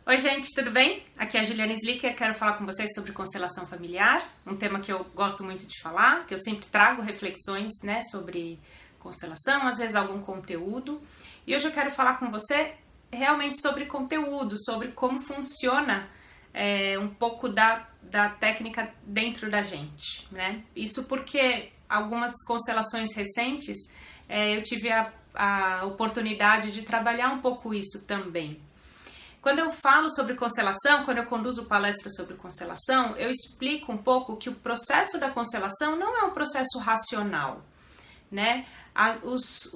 Oi gente, tudo bem? Aqui é a Juliana Slicker, quero falar com vocês sobre constelação familiar, um tema que eu gosto muito de falar, que eu sempre trago reflexões, sobre constelação, às vezes algum conteúdo, e hoje eu quero falar com você realmente sobre conteúdo, sobre como funciona um pouco da técnica dentro da gente, né? Isso porque algumas constelações recentes eu tive a oportunidade de trabalhar um pouco isso também. Quando eu falo sobre constelação, quando eu conduzo palestras sobre constelação, eu explico um pouco que o processo da constelação não é um processo racional, né? Os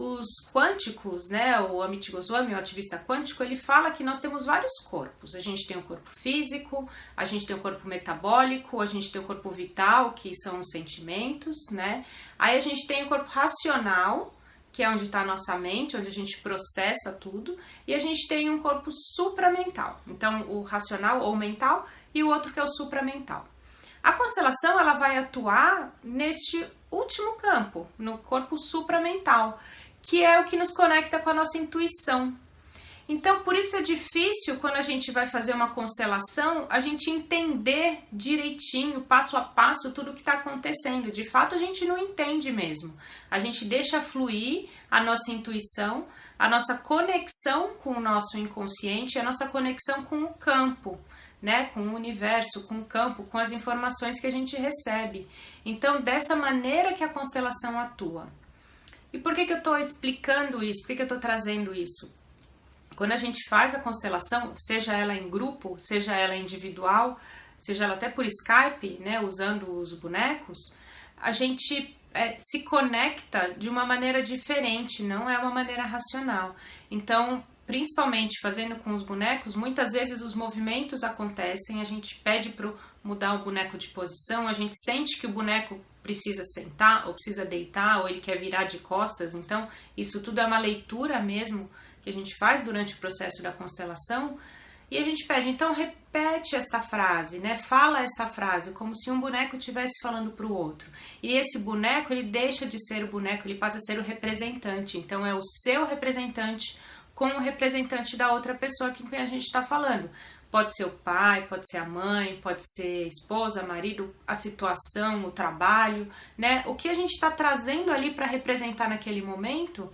quânticos, né, o Amit Goswami, o ativista quântico, ele fala que nós temos vários corpos. A gente tem o corpo físico, a gente tem o corpo metabólico, a gente tem o corpo vital, que são os sentimentos, né? Aí a gente tem o corpo racional, que é onde está a nossa mente, onde a gente processa tudo, e a gente tem um corpo supramental. Então, o racional ou mental e o outro que é o supramental. A constelação, ela vai atuar neste último campo, no corpo supramental, que é o que nos conecta com a nossa intuição. Então, por isso é difícil, quando a gente vai fazer uma constelação, a gente entender direitinho, passo a passo, tudo o que está acontecendo. De fato, a gente não entende mesmo. A gente deixa fluir a nossa intuição, a nossa conexão com o nosso inconsciente, a nossa conexão com o campo, né? Com o universo, com o campo, com as informações que a gente recebe. Então, dessa maneira que a constelação atua. E por que eu estou explicando isso? Por que eu estou trazendo isso? Quando a gente faz a constelação, seja ela em grupo, seja ela individual, seja ela até por Skype, né, usando os bonecos, a gente se conecta de uma maneira diferente, não é uma maneira racional. Então, principalmente fazendo com os bonecos, muitas vezes os movimentos acontecem, a gente pede para mudar o boneco de posição, a gente sente que o boneco precisa sentar, ou precisa deitar, ou ele quer virar de costas, então isso tudo é uma leitura mesmo, que a gente faz durante o processo da constelação, e a gente pede, então repete esta frase, né? Fala esta frase, como se um boneco estivesse falando para o outro. E esse boneco, ele deixa de ser o boneco, ele passa a ser o representante. Então é o seu representante com o representante da outra pessoa com quem a gente está falando. Pode ser o pai, pode ser a mãe, pode ser a esposa, marido, a situação, o trabalho, né? O que a gente está trazendo ali para representar naquele momento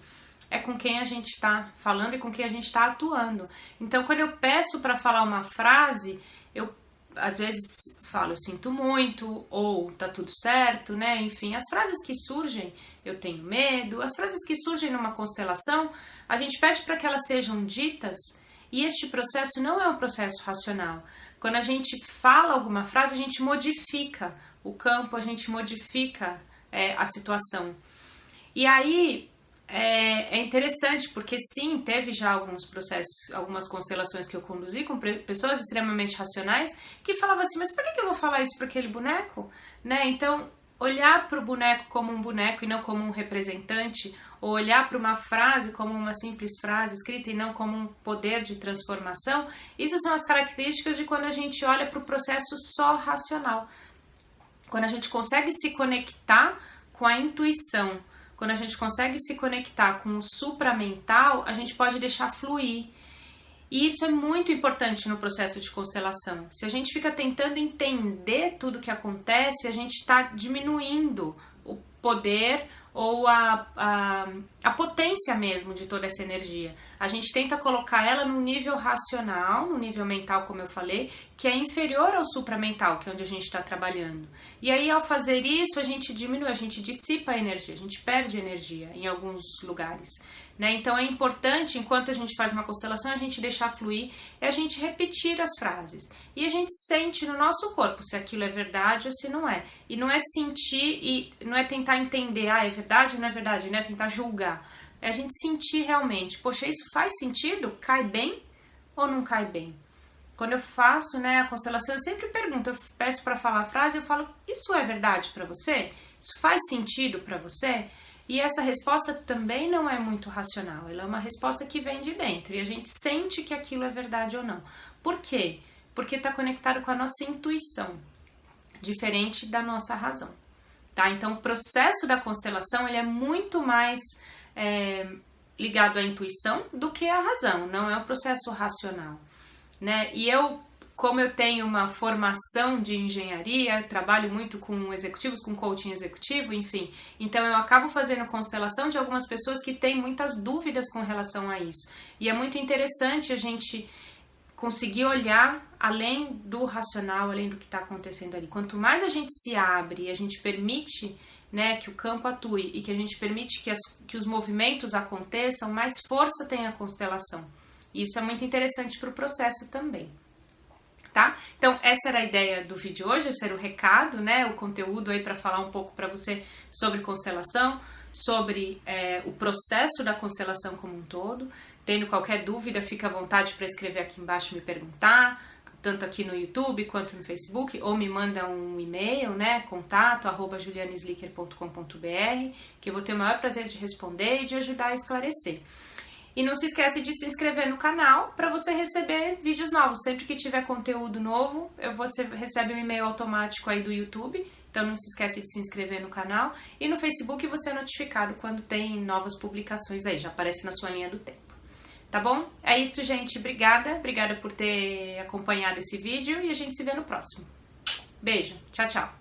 é com quem a gente está falando e com quem a gente está atuando. Então, quando eu peço para falar uma frase, eu às vezes falo, eu sinto muito, ou tá tudo certo, né? Enfim, as frases que surgem, eu tenho medo, as frases que surgem numa constelação, a gente pede para que elas sejam ditas, e este processo não é um processo racional. Quando a gente fala alguma frase, a gente modifica o campo, a gente modifica a situação. E aí, é interessante, porque sim, teve já alguns processos, algumas constelações que eu conduzi com pessoas extremamente racionais que falavam assim, mas por que eu vou falar isso para aquele boneco? Né? Então, olhar para o boneco como um boneco e não como um representante, ou olhar para uma frase como uma simples frase escrita e não como um poder de transformação, isso são as características de quando a gente olha para o processo só racional. Quando a gente consegue se conectar com a intuição, quando a gente consegue se conectar com o supramental, a gente pode deixar fluir. E isso é muito importante no processo de constelação. Se a gente fica tentando entender tudo o que acontece, a gente está diminuindo o poder ou a potência mesmo de toda essa energia. A gente tenta colocar ela no nível racional, no nível mental, como eu falei, que é inferior ao supramental, que é onde a gente está trabalhando. E aí, ao fazer isso, a gente diminui, a gente dissipa a energia, a gente perde energia em alguns lugares. Né? Então é importante, enquanto a gente faz uma constelação, a gente deixar fluir e a gente repetir as frases. E a gente sente no nosso corpo se aquilo é verdade ou se não é. E não é sentir e não é tentar entender, é verdade ou não é verdade, né? Tentar julgar. É a gente sentir realmente, poxa, isso faz sentido? Cai bem ou não cai bem? Quando eu faço, né, a constelação, eu sempre pergunto, eu peço para falar a frase, eu falo, isso é verdade para você? Isso faz sentido para você? E essa resposta também não é muito racional, ela é uma resposta que vem de dentro e a gente sente que aquilo é verdade ou não. Por quê? Porque está conectado com a nossa intuição, diferente da nossa razão. Tá? Então, o processo da constelação ele é muito mais ligado à intuição do que à razão, não é um processo racional. né? E como eu tenho uma formação de engenharia, trabalho muito com executivos, com coaching executivo, enfim. Então eu acabo fazendo constelação de algumas pessoas que têm muitas dúvidas com relação a isso. E é muito interessante a gente conseguir olhar além do racional, além do que está acontecendo ali. Quanto mais a gente se abre e a gente permite, né, que o campo atue e que a gente permite que os movimentos aconteçam, mais força tem a constelação. E isso é muito interessante para o processo também. Tá? Então essa era a ideia do vídeo hoje, esse era o recado, né, o conteúdo aí para falar um pouco para você sobre constelação, sobre o processo da constelação como um todo. Tendo qualquer dúvida, fica à vontade para escrever aqui embaixo e me perguntar, tanto aqui no YouTube quanto no Facebook, ou me manda um e-mail, né, contato@julianeslicker.com.br, que eu vou ter o maior prazer de responder e de ajudar a esclarecer. E não se esquece de se inscrever no canal para você receber vídeos novos. Sempre que tiver conteúdo novo, você recebe um e-mail automático aí do YouTube. Então não se esquece de se inscrever no canal. E no Facebook você é notificado quando tem novas publicações aí. Já aparece na sua linha do tempo. Tá bom? É isso, gente. Obrigada. Obrigada por ter acompanhado esse vídeo. E a gente se vê no próximo. Beijo. Tchau, tchau.